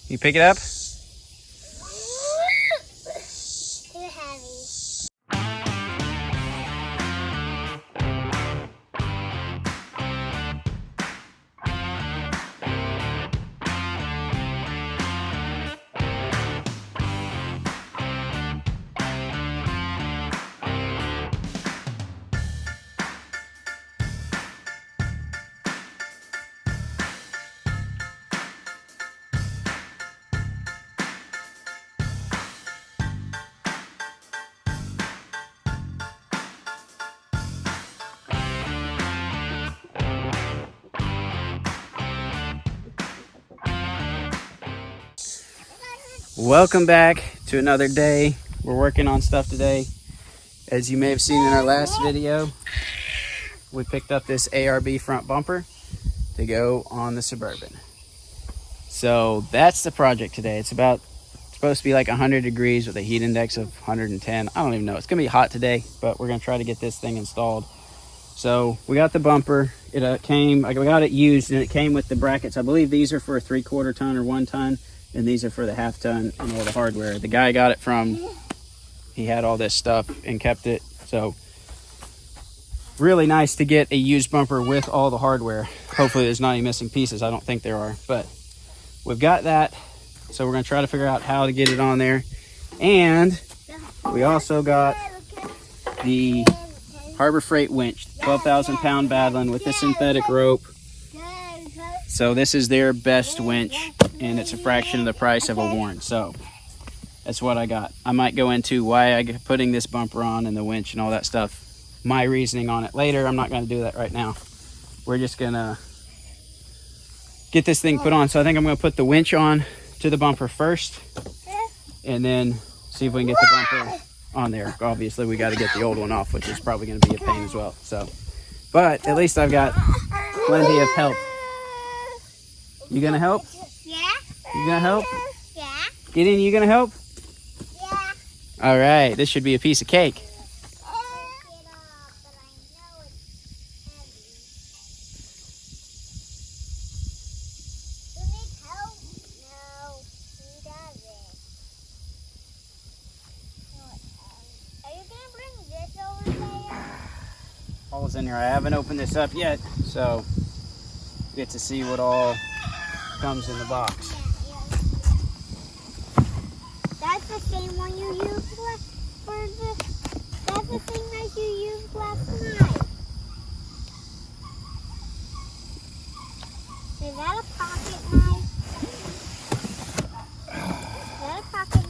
You pick it up? Too heavy. Welcome back to another day. We're working on stuff today. As you may have seen in our last video, we picked up this ARB front bumper to go on the Suburban. So that's the project today. It's supposed to be like 100 degrees with a heat index of 110. I don't even know. It's gonna be hot today, but we're gonna try to get this thing installed. So we got the bumper. We got it used, and it came with the brackets. I believe these are for a 3/4 ton or 1 ton, and these are for the 1/2 ton and all the hardware. The guy got it he had all this stuff and kept it. So really nice to get a used bumper with all the hardware. Hopefully there's not any missing pieces. I don't think there are, but we've got that. So we're gonna try to figure out how to get it on there. And we also got the Harbor Freight winch, 12,000 pound Badlands with the synthetic rope. So this is their best winch, and it's a fraction of the price of a Warren. So that's what I got. I might go into why I'm putting this bumper on and the winch and all that stuff. My reasoning on it later. I'm not going to do that right now. We're just going to get this thing put on. So I think I'm going to put the winch on to the bumper first, and then see if we can get the bumper on there. Obviously, we got to get the old one off, which is probably going to be a pain as well. So, but at least I've got plenty of help. You gonna help? Yeah. You gonna help? Yeah. Gideon, you gonna help? Yeah. All right, this should be a piece of cake. All's in here. I haven't opened this up yet, so you get to see what all comes in the box. That's the same one you used that's the thing that you used last night. Is that a pocket knife? Is that a pocket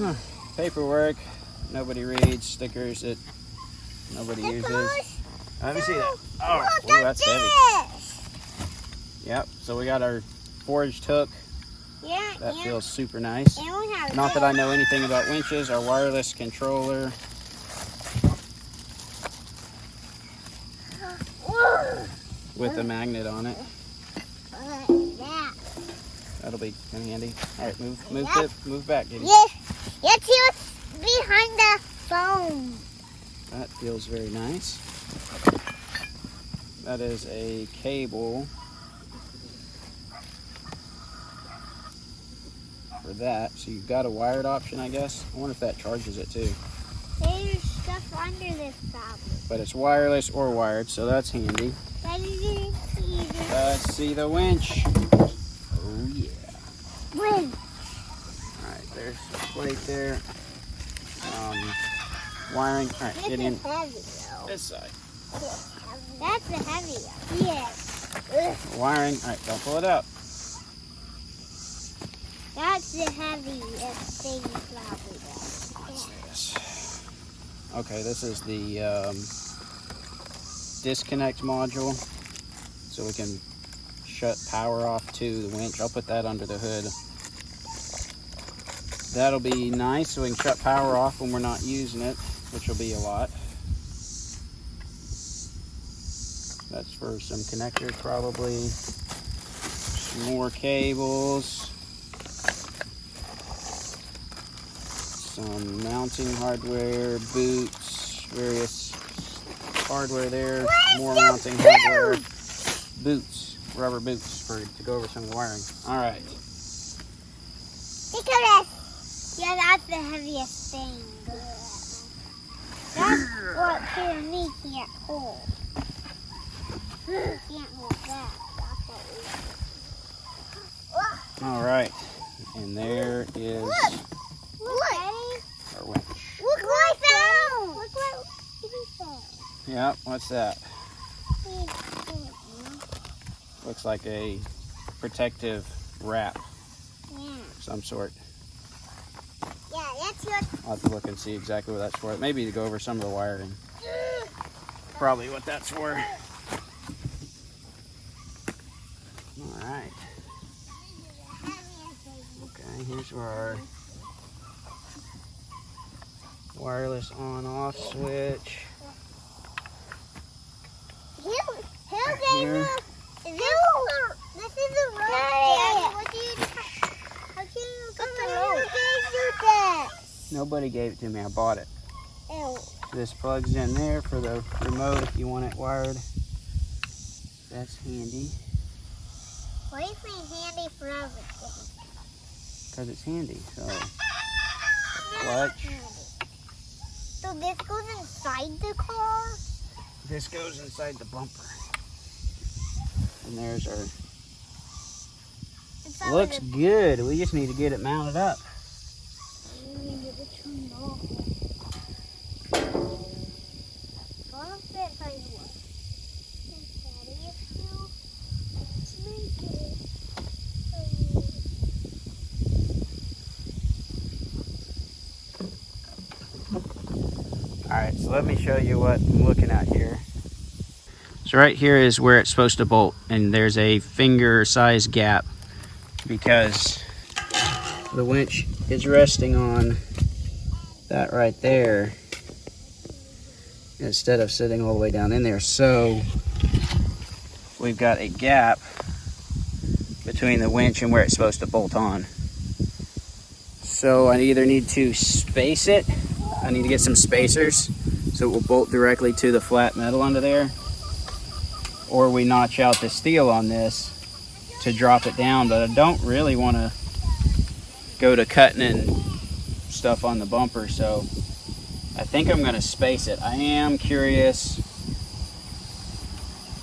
knife? Paperwork nobody reads, stickers that nobody uses. Let me see that. Oh, ooh, that's heavy. Yep, so we got our forged hook. Yeah, that feels super nice. And we have Not that I know anything about winches. Our wireless controller. With a magnet on it. That'll be kind of handy. All right, move back, Giddy. Yeah, let's see what's behind the phone. That feels very nice. That is a cable for that. So you've got a wired option, I guess. I wonder if that charges it too. There's stuff under this probably. But it's wireless or wired, so that's handy. Let's see the winch. Oh yeah. Winch. All right, there's the plate there. Wiring. All right, This get in. is heavy though. This side. That's the heavy one. Yes. Wiring. All right, don't pull it out. That's the heaviest thing probably though. What's this? Okay, this is the disconnect module, so we can shut power off to the winch. I'll put that under the hood. That'll be nice, so we can shut power off when we're not using it, which will be a lot. That's for some connectors probably. Some more cables. Some mounting hardware, boots, various hardware there. More mounting hardware. Boots. rubber boots to go over some of the wiring. All right. Look at this. Yeah, that's the heaviest thing. That's what me can't hold. Can't hold that. That's what All right. And there is Look. our winch. Look what I found. Look what we found. Yep, what's that? Looks like a protective wrap Yeah. of some sort. Yeah, that's what. I'll have to look and see exactly what that's for. Maybe to go over some of the wiring. Probably what that's for. All right. Okay, here's where our wireless on-off switch. Here. This is the road. Daddy, what do you? How can you put the road? Nobody gave it to me. I bought it. Ew. This plugs in there for the remote if you want it wired. That's handy. Why is it handy for everything? Because it's handy. So, Not clutch. handy. So this goes inside the car? This goes inside the bumper. And there's our... Inside Looks good. We just need to get it mounted up. Alright, so let me show you what I'm looking at here. So right here is where it's supposed to bolt, and there's a finger size gap because the winch is resting on that right there instead of sitting all the way down in there. So we've got a gap between the winch and where it's supposed to bolt on. So I either need to space it, I need to get some spacers so it will bolt directly to the flat metal under there, or we notch out the steel on this to drop it down. But I don't really want to go to cutting and stuff on the bumper, so I think I'm going to space it. I am curious.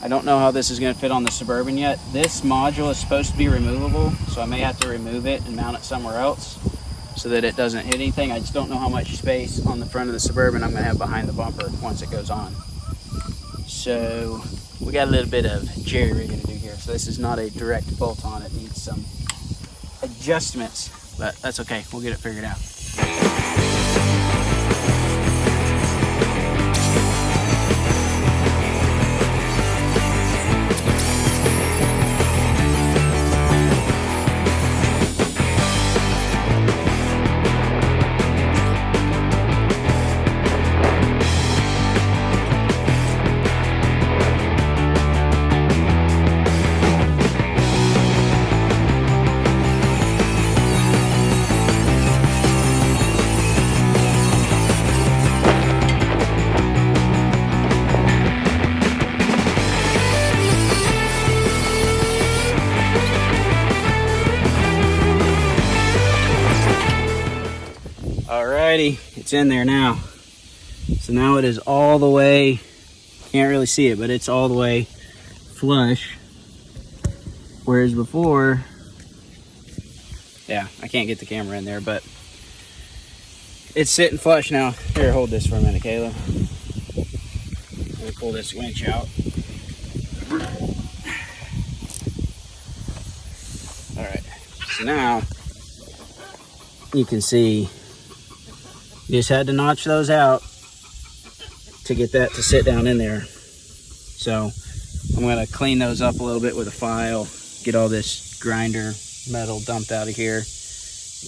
I don't know how this is going to fit on the Suburban yet. This module is supposed to be removable, so I may have to remove it and mount it somewhere else so that it doesn't hit anything. I just don't know how much space on the front of the Suburban I'm going to have behind the bumper once it goes on. So we got a little bit of jerry rigging to do here. So this is not a direct bolt on. It needs some adjustments, but that's okay. We'll get it figured out. Alrighty, it's in there now. So now it is all the way, can't really see it, but it's all the way flush. Whereas before, yeah, I can't get the camera in there, but it's sitting flush now. Here, hold this for a minute, Caleb. Let me pull this winch out. Alright, so now you can see you just had to notch those out to get that to sit down in there. So I'm going to clean those up a little bit with a file, get all this grinder metal dumped out of here,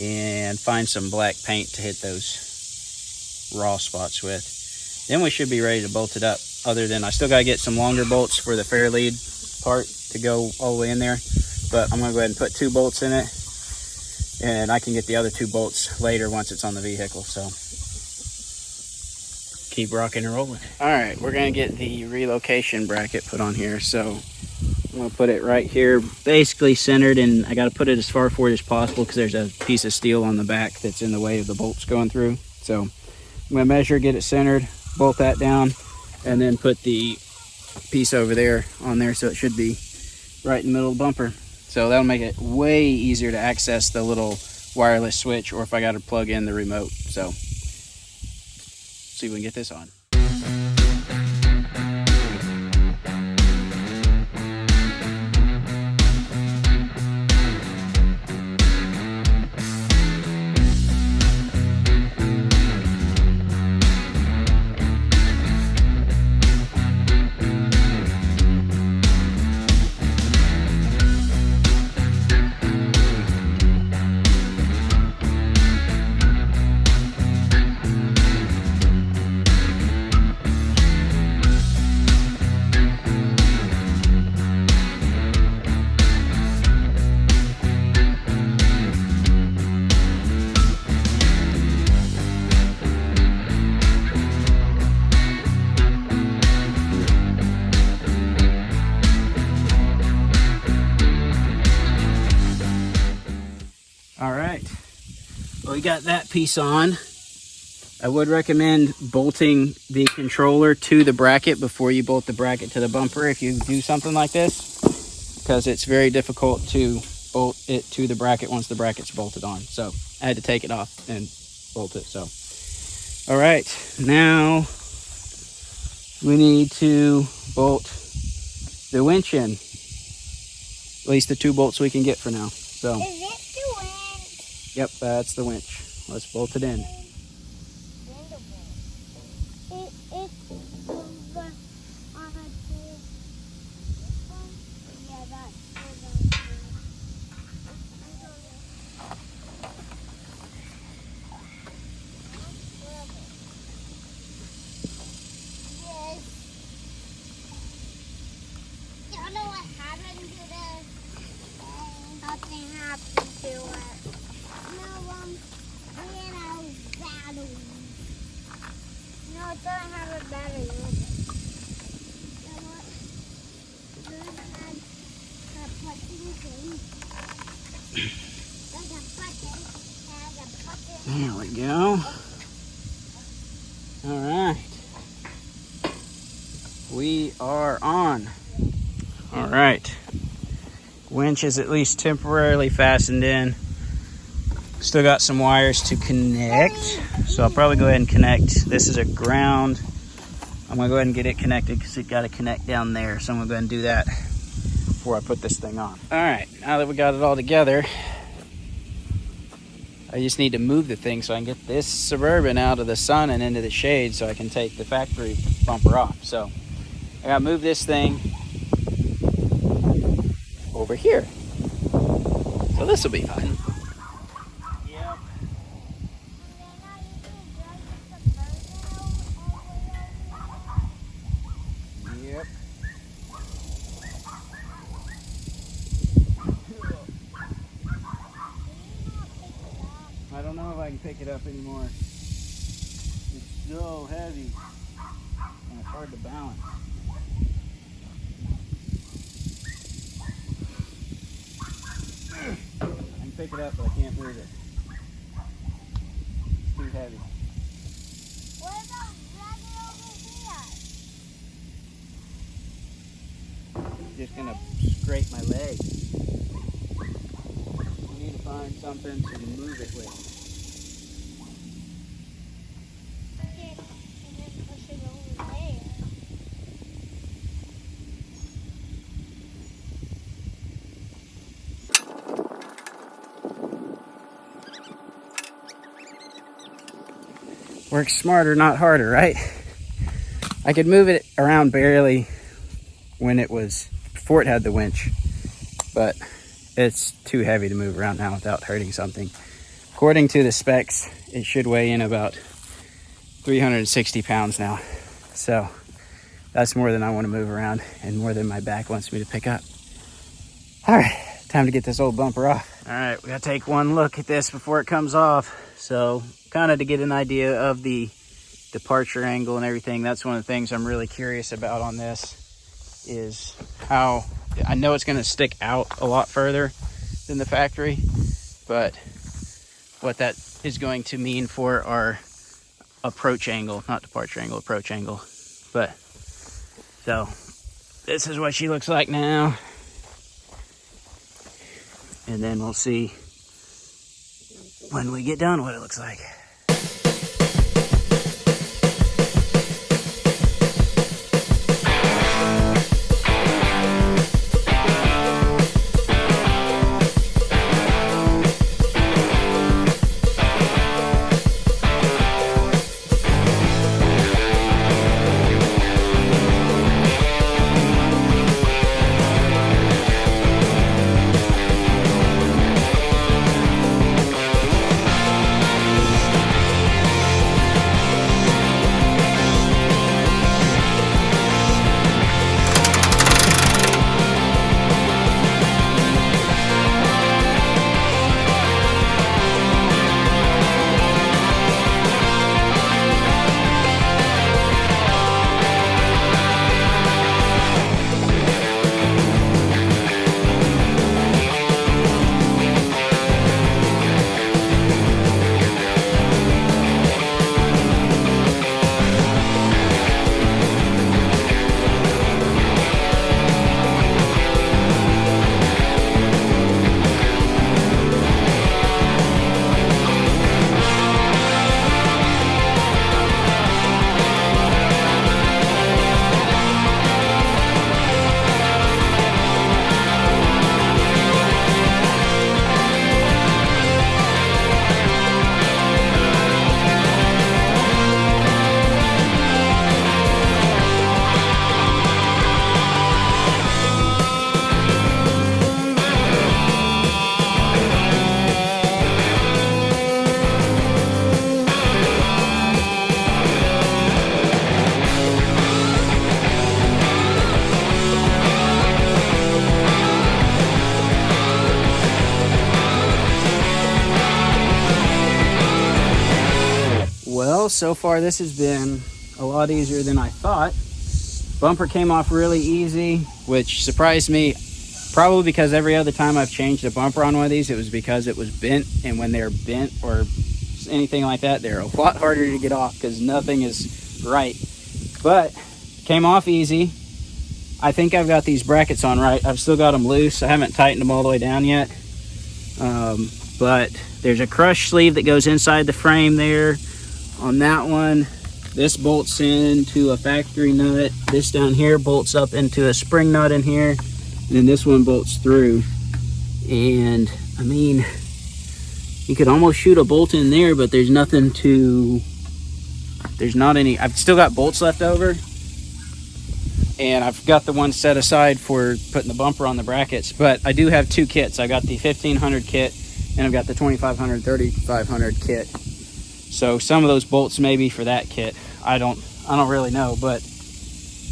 and find some black paint to hit those raw spots with. Then we should be ready to bolt it up. Other than I still got to get some longer bolts for the fair lead part to go all the way in there. But I'm going to go ahead and put 2 bolts in it, and I can get the other 2 bolts later once it's on the vehicle. So keep rocking and rolling. All right, we're gonna get the relocation bracket put on here. So I'm gonna put it right here, basically centered, and I gotta put it as far forward as possible because there's a piece of steel on the back that's in the way of the bolts going through. So I'm gonna measure, get it centered, bolt that down, and then put the piece over there on there, so it should be right in the middle of the bumper. So that'll make it way easier to access the little wireless switch, or if I gotta plug in the remote. So see if we can get this on. All right, well, we got that piece on. I would recommend bolting the controller to the bracket before you bolt the bracket to the bumper if you do something like this, because it's very difficult to bolt it to the bracket once the bracket's bolted on. So I had to take it off and bolt it. So all right, now we need to bolt the winch in, at least the 2 bolts we can get for now. So Is it the winch? yep, that's the winch. Let's bolt it in. Nothing happened to it. No, we had a battery. No, it doesn't have a battery with it. You know what? There's a button thing. There's a button. There we go. All right. We are on. All right. Winch is at least temporarily fastened in. Still got some wires to connect, so I'll probably go ahead and connect. This is a ground. I'm gonna go ahead and get it connected because it got to connect down there. So I'm gonna go ahead and do that before I put this thing on. All right, now that we got it all together, I just need to move the thing so I can get this Suburban out of the sun and into the shade so I can take the factory bumper off. So I gotta move this thing over here. So this will be fun. Yep. Yep. I don't know if I can pick it up anymore. It's so heavy and it's hard to balance. I can pick it up, but I can't move it. It's too heavy. What about dragging over here? Just gonna scrape my leg. I need to find something to move it with. Okay, and then push it over there. Works smarter, not harder, right? I could move it around barely when it was, before it had the winch, but it's too heavy to move around now without hurting something. According to the specs, it should weigh in about 360 pounds now. So that's more than I want to move around and more than my back wants me to pick up. All right, time to get this old bumper off. All right, we gotta take one look at this before it comes off. So kind of to get an idea of the departure angle and everything. That's one of the things I'm really curious about on this, is how I know it's going to stick out a lot further than the factory, but what that is going to mean for our approach angle, not departure angle, approach angle. But so this is what she looks like now, and then we'll see when we get done what it looks like. Well, so far this has been a lot easier than I thought. Bumper came off really easy, which surprised me, probably because every other time I've changed a bumper on one of these, it was because it was bent, and when they're bent or anything like that, they're a lot harder to get off because nothing is right. But came off easy. I think I've got these brackets on right. I've still got them loose. I haven't tightened them all the way down yet. But there's a crush sleeve that goes inside the frame there. On that one, this bolts into a factory nut. This down here bolts up into a spring nut in here. And then this one bolts through. And I mean, you could almost shoot a bolt in there, but there's nothing to, there's not any, I've still got bolts left over. And I've got the one set aside for putting the bumper on the brackets. But I do have two kits. I got the 1500 kit and I've got the 2500, 3500 kit. So some of those bolts may be for that kit. I don't really know, but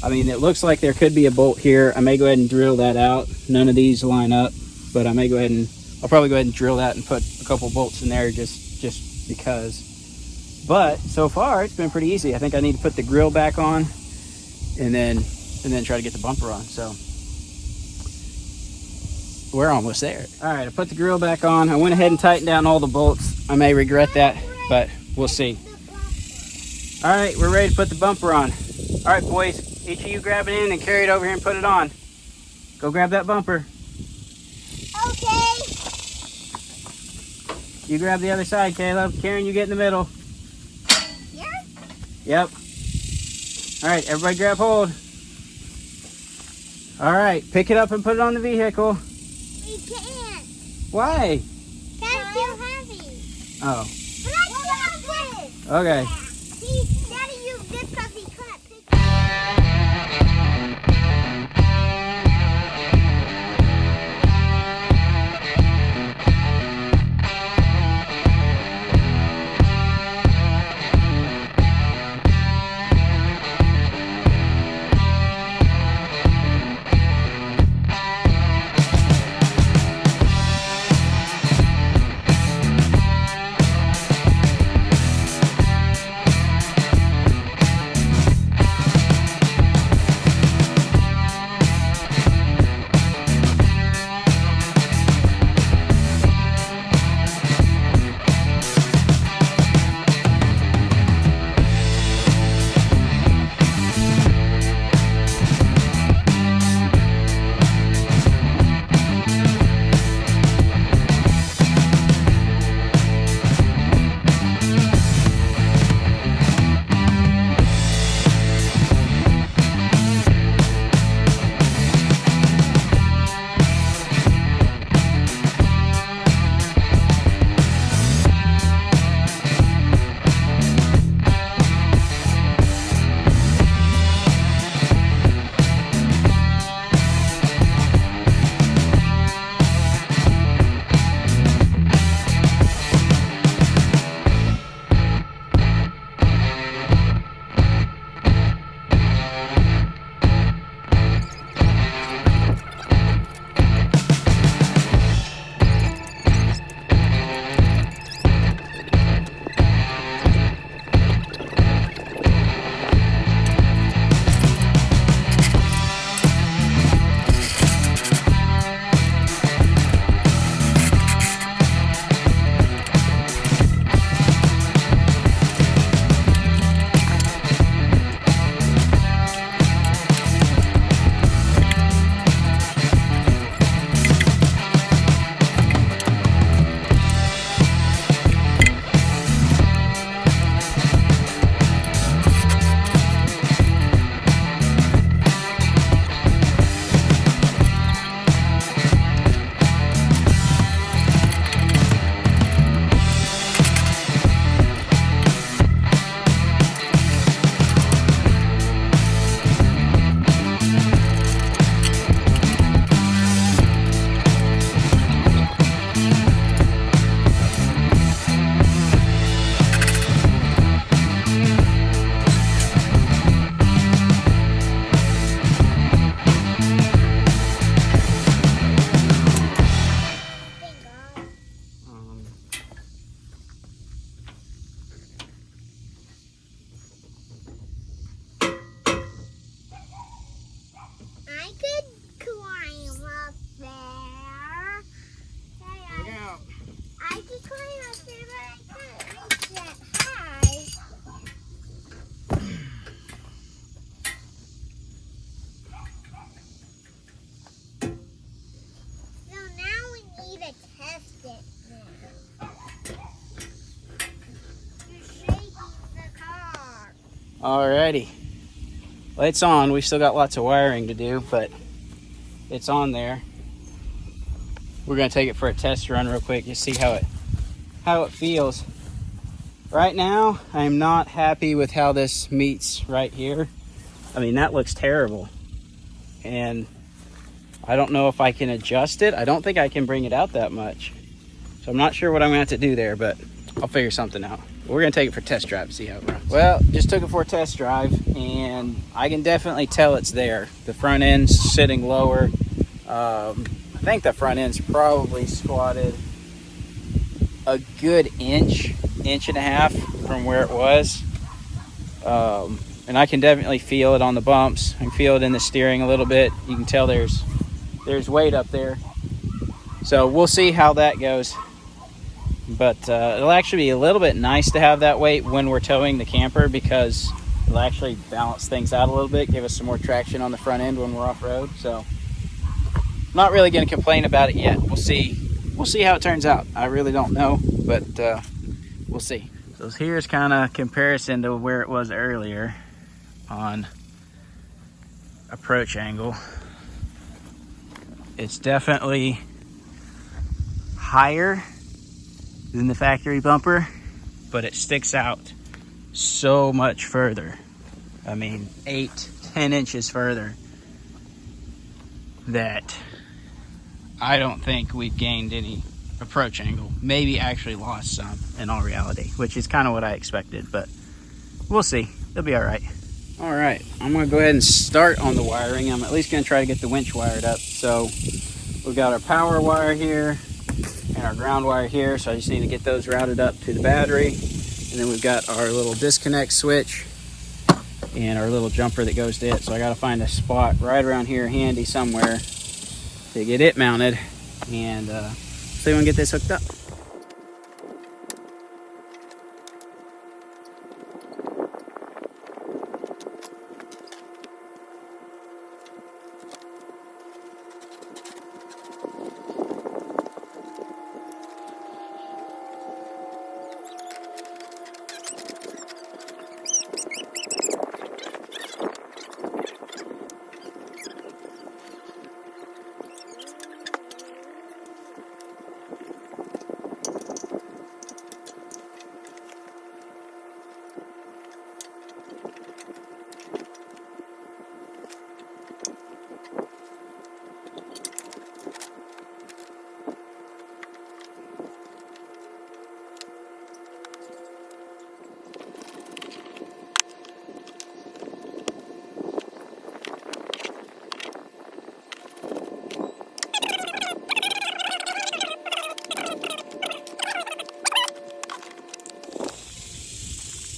I mean, it looks like there could be a bolt here. I may go ahead and drill that out. None of these line up, but I may go ahead and, I'll probably go ahead and drill that and put a couple bolts in there just because. But so far it's been pretty easy. I think I need to put the grill back on and then try to get the bumper on. So we're almost there. All right, I put the grill back on. I went ahead and tightened down all the bolts. I may regret that, but we'll see. All right, we're ready to put the bumper on. All right, boys, each of you grab it in and carry it over here and put it on. Go grab that bumper. Okay. You grab the other side, Caleb. Karen, you get in the middle. Here? Yep. All right, everybody grab hold. All right, pick it up and put it on the vehicle. We can't. Why? That's too heavy. Oh. But I still have this. Okay. See, Daddy used this because he couldn't pick it. Alrighty. Well, it's on. We still got lots of wiring to do, but it's on there. We're gonna take it for a test run real quick, just see how it feels. Right now, I'm not happy with how this meets right here. I mean, that looks terrible. And I don't know if I can adjust it. I don't think I can bring it out that much. So I'm not sure what I'm gonna have to do there, but I'll figure something out. We're gonna take it for a test drive, see how it runs. Well, just took it for a test drive, and I can definitely tell it's there. The front end's sitting lower. I think the front end's probably squatted a good inch and a half from where it was. And I can definitely feel it on the bumps. I can feel it in the steering a little bit. You can tell there's weight up there. So we'll see how that goes. But it'll actually be a little bit nice to have that weight when we're towing the camper, because it'll actually balance things out a little bit, give us some more traction on the front end when we're off-road. So I'm not really going to complain about it yet. We'll see how it turns out. I really don't know, but we'll see. So here's kind of comparison to where it was earlier on approach angle. It's definitely higher than the factory bumper, but it sticks out so much further. I mean, 8-10 inches further, that I don't think we've gained any approach angle. Maybe actually lost some in all reality, which is kind of what I expected, but we'll see. It'll be all right. All right, I'm gonna go ahead and start on the wiring. I'm at least gonna try to get the winch wired up. So we've got our power wire here and our ground wire here, so I just need to get those routed up to the battery. And then we've got our little disconnect switch and our little jumper that goes to it. So I gotta find a spot right around here handy somewhere to get it mounted, and so we can get this hooked up.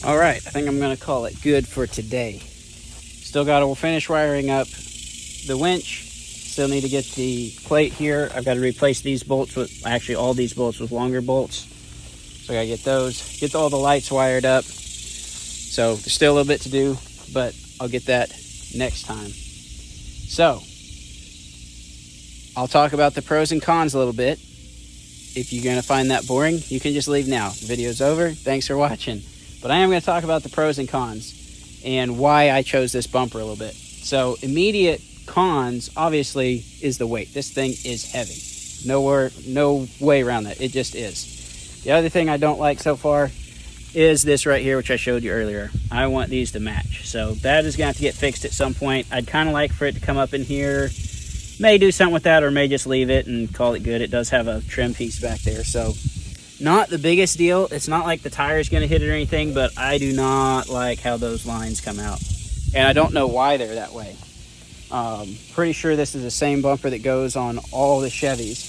All right, I think I'm gonna call it good for today. Still gotta finish wiring up the winch. Still need to get the plate here. I've got to replace these bolts with, actually all these bolts with longer bolts. So I gotta get those, get all the lights wired up. So there's still a little bit to do, but I'll get that next time. So I'll talk about the pros and cons a little bit. If you're gonna find that boring, you can just leave now. The video's over, thanks for watching. But I am gonna talk about the pros and cons and why I chose this bumper a little bit. So immediate cons, obviously, is the weight. This thing is heavy. No way around that. It just is. The other thing I don't like so far is this right here, which I showed you earlier. I want these to match. So that is gonna have to get fixed at some point. I'd kind of like for it to come up in here. May do something with that, or may just leave it and call it good. It does have a trim piece back there, so not the biggest deal. It's not like the tire is going to hit it or anything, but I do not like how those lines come out. And I don't know why they're that way. Pretty sure this is the same bumper that goes on all the Chevys.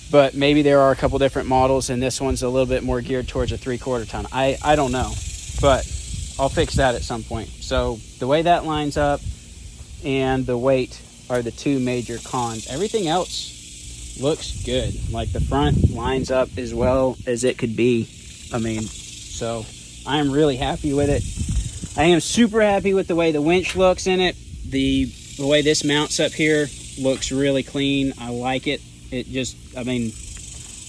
But maybe there are a couple different models, and this one's a little bit more geared towards a 3/4 ton. I don't know, but I'll fix that at some point. So the way that lines up and the weight are the two major cons. Everything else looks good. Like the front lines up as well as it could be. I mean, so I am really happy with it. I am super happy with the way the winch looks in it. The way this mounts up here looks really clean. I like it. It just, I mean,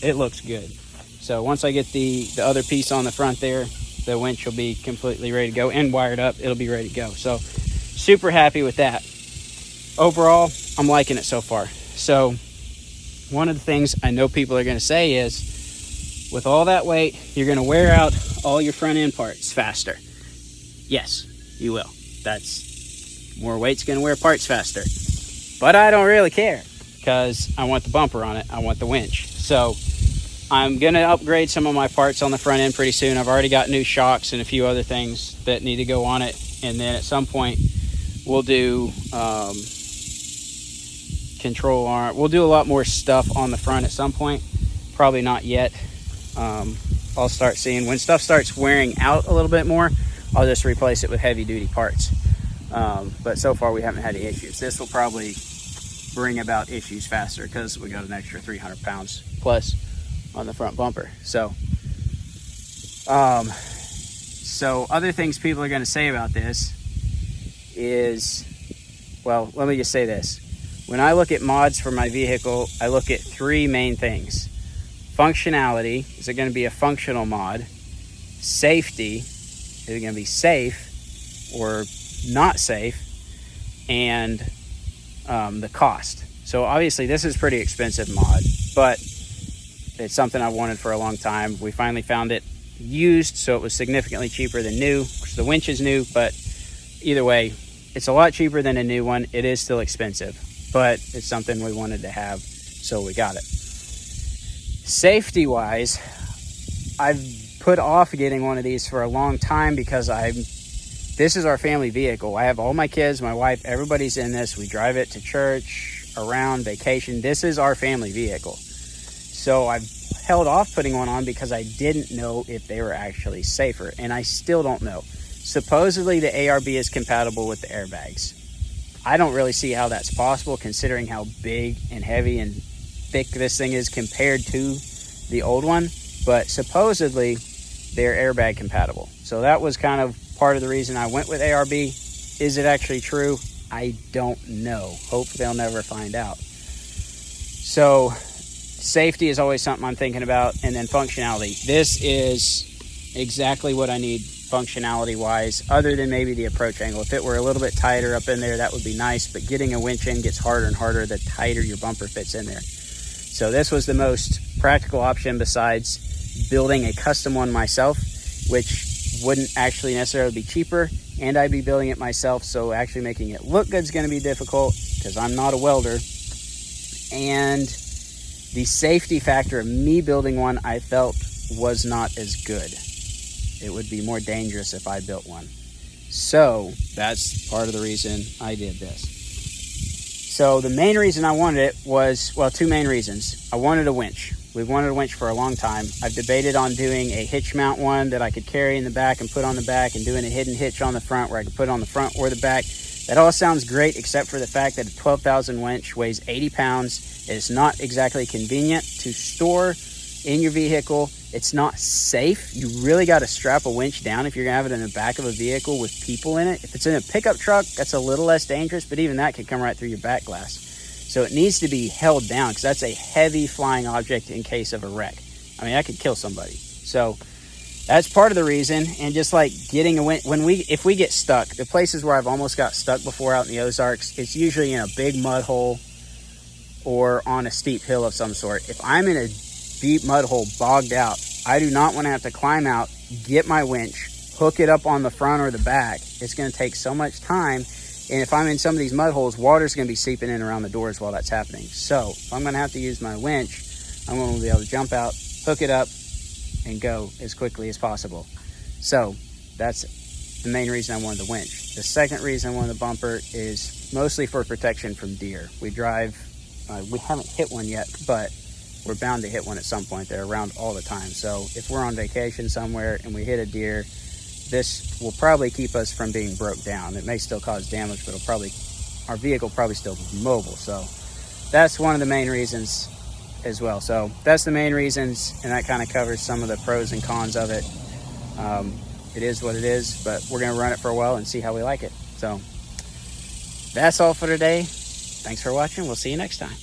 it looks good. So once I get the other piece on the front there, the winch will be completely ready to go and wired up. It'll be ready to go. So super happy with that. Overall, I'm liking it so far. So one of the things I know people are going to say is, with all that weight, you're going to wear out all your front end parts faster. Yes, you will. That's more weight's going to wear parts faster. But I don't really care because I want the bumper on it. I want the winch. So I'm going to upgrade some of my parts on the front end pretty soon. I've already got new shocks and a few other things that need to go on it. And then at some point, we'll do control arm. We'll do a lot more stuff on the front at some point. Probably not yet. I'll start seeing when stuff starts wearing out a little bit more, I'll just replace it with heavy duty parts. But so far we haven't had any issues. This will probably bring about issues faster because we got an extra 300 pounds plus on the front bumper. So other things people are going to say about this is, well, let me just say this. When I look at mods for my vehicle, I look at three main things. Functionality, is it going to be a functional mod? Safety, is it going to be safe or not safe? And the cost. So obviously this is a pretty expensive mod, but it's something I've wanted for a long time. We finally found it used, so it was significantly cheaper than new. The winch is new, but either way, it's a lot cheaper than a new one. It is still expensive, but it's something we wanted to have, so we got it. Safety wise, I've put off getting one of these for a long time because this is our family vehicle. I have all my kids, my wife, everybody's in this. We drive it to church, around, vacation. This is our family vehicle. So I've held off putting one on because I didn't know if they were actually safer, and I still don't know. Supposedly the ARB is compatible with the airbags. I don't really see how that's possible considering how big and heavy and thick this thing is compared to the old one, but supposedly they're airbag compatible. So that was kind of part of the reason I went with ARB. Is it actually true? I don't know. Hope they'll never find out. So safety is always something I'm thinking about, and then functionality. This is exactly what I need functionality wise, other than maybe the approach angle. If it were a little bit tighter up in there, that would be nice, but getting a winch in gets harder and harder the tighter your bumper fits in there. So this was the most practical option besides building a custom one myself, which wouldn't actually necessarily be cheaper, and I'd be building it myself, so actually making it look good is going to be difficult because I'm not a welder. And the safety factor of me building one, I felt, was not as good. It would be more dangerous if I built one. So that's part of the reason I did this. So the main reason I wanted it was, well, two main reasons. I wanted a winch. We've wanted a winch for a long time. I've debated on doing a hitch mount one that I could carry in the back and put on the back, and doing a hidden hitch on the front where I could put it on the front or the back. That all sounds great except for the fact that a 12,000 winch weighs 80 pounds. It's not exactly convenient to store in your vehicle. It's not safe. You really got to strap a winch down if you're gonna have it in the back of a vehicle with people in it. If it's in a pickup truck, that's a little less dangerous, but even that could come right through your back glass. So it needs to be held down because that's a heavy flying object in case of a wreck. I mean, that could kill somebody. So that's part of the reason. And just like getting a winch, if we get stuck, the places where I've almost got stuck before out in the Ozarks, it's usually in a big mud hole or on a steep hill of some sort. If I'm in a deep mud hole bogged out, I do not want to have to climb out, get my winch, hook it up on the front or the back. It's going to take so much time. And if I'm in some of these mud holes, water's going to be seeping in around the doors while that's happening. So if I'm going to have to use my winch, I'm going to be able to jump out, hook it up, and go as quickly as possible. So that's the main reason I wanted the winch. The second reason I wanted the bumper is mostly for protection from deer. We drive, we haven't hit one yet, but we're bound to hit one at some point. They're around all the time. So if we're on vacation somewhere and we hit a deer, this will probably keep us from being broke down. It may still cause damage, but our vehicle probably still be mobile. So that's one of the main reasons as well. So that's the main reasons, and that kind of covers some of the pros and cons of it. It is what it is, but we're going to run it for a while and see how we like it. So that's all for today. Thanks for watching. We'll see you next time.